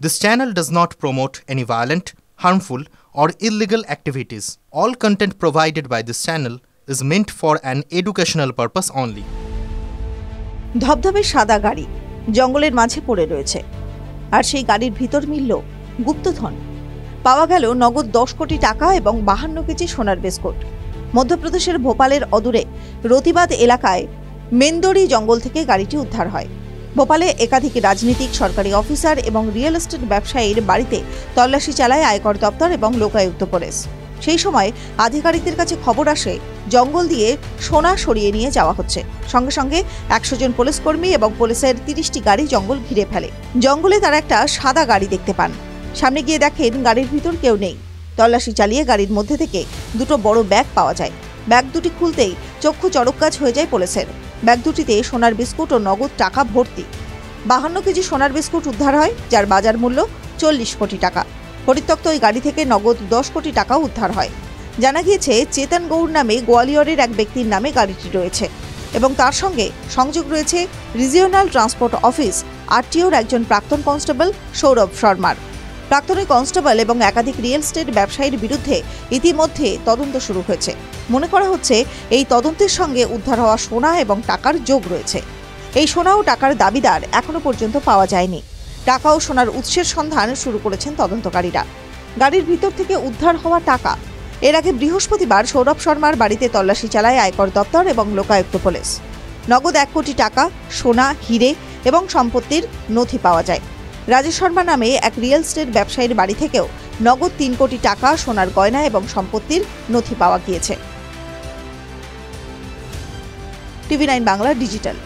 This channel does not promote any violent, harmful, or illegal activities. All content provided by this channel is meant for an educational purpose only. ধবধবে সাদা গাড়ি জঙ্গলের মাঝে পড়ে রয়েছে, আর সেই গাড়ির ভিতর মিলল গুপ্তধন। পাওয়া গেল নগদ 10 কোটি টাকা এবং 52 কেজি সোনার বিস্কুট। মধ্যপ্রদেশের ভোপালের অদূরে রতিবাদ এলাকায় মেন্দরি জঙ্গল থেকে গাড়িটি উদ্ধার হয়। ভোপালে একাধিক রাজনীতিক, সরকারি অফিসার এবং রিয়েল এস্টেট ব্যবসায়ীর বাড়িতে তল্লাশি চালায় আয়কর দপ্তর এবং লোকায়ুক্ত পুলিশ। সেই সময় আধিকারিকদের কাছে খবর আসে জঙ্গল দিয়ে সোনা সরিয়ে নিয়ে যাওয়া হচ্ছে। সঙ্গে সঙ্গে 100 জন পুলিশকর্মী এবং পুলিশের 30টি গাড়ি জঙ্গল ঘিরে ফেলে। জঙ্গলে তারা একটা সাদা গাড়ি দেখতে পান। সামনে গিয়ে দেখেন গাড়ির ভিতর কেউ নেই। তল্লাশি চালিয়ে গাড়ির মধ্যে থেকে দুটো বড় ব্যাগ পাওয়া যায়। ব্যাগ দুটি খুলতেই চক্ষু চড়কগাছ হয়ে যায় পুলিশের। ব্যাগ দুটিতে সোনার বিস্কুট ও নগদ টাকা ভর্তি। 52 কেজি সোনার বিস্কুট উদ্ধার হয়, যার বাজার মূল্য 40 কোটি টাকা। পরিত্যক্ত ওই গাড়ি থেকে নগদ 10 কোটি টাকাও উদ্ধার হয়। জানা গিয়েছে চেতন গৌড় নামে গোয়ালিয়রের এক ব্যক্তির নামে গাড়িটি রয়েছে এবং তার সঙ্গে সংযোগ রয়েছে রিজিওনাল ট্রান্সপোর্ট অফিস আরটিওর একজন প্রাক্তন কনস্টেবল সৌরভ শর্মার। প্রাক্তন কনস্টেবল এবং একাধিক রিয়েল এস্টেট ব্যবসায়ীর বিরুদ্ধে ইতিমধ্যে তদন্ত শুরু হয়েছে। মনে করা হচ্ছে এই তদন্তের সঙ্গে উদ্ধার হওয়া সোনা এবং টাকার যোগ রয়েছে। এই সোনা ও টাকার দাবিদার এখনো পর্যন্ত পাওয়া যায়নি। টাকা ও সোনার উৎসের সন্ধান শুরু করেছেন তদন্তকারীরা। গাড়ির ভিতর থেকে উদ্ধার হওয়া টাকা। এর আগে বৃহস্পতিবার সৌরভ শর্মার বাড়িতে তল্লাশি চালায় আয়কর দপ্তর এবং লোকায়ুক্ত পুলিশ। নগদ 1 কোটি টাকা, সোনা, হিরে এবং সম্পত্তির নথি পাওয়া যায়। রাজেশ শর্মা নামে এক রিয়েল এস্টেট ব্যবসায়ীর বাড়ি থেকেও নগদ 3 কোটি টাকা, সোনার গয়না এবং সম্পত্তির নথি পাওয়া গিয়েছে। টিভি9 বাংলা ডিজিটাল।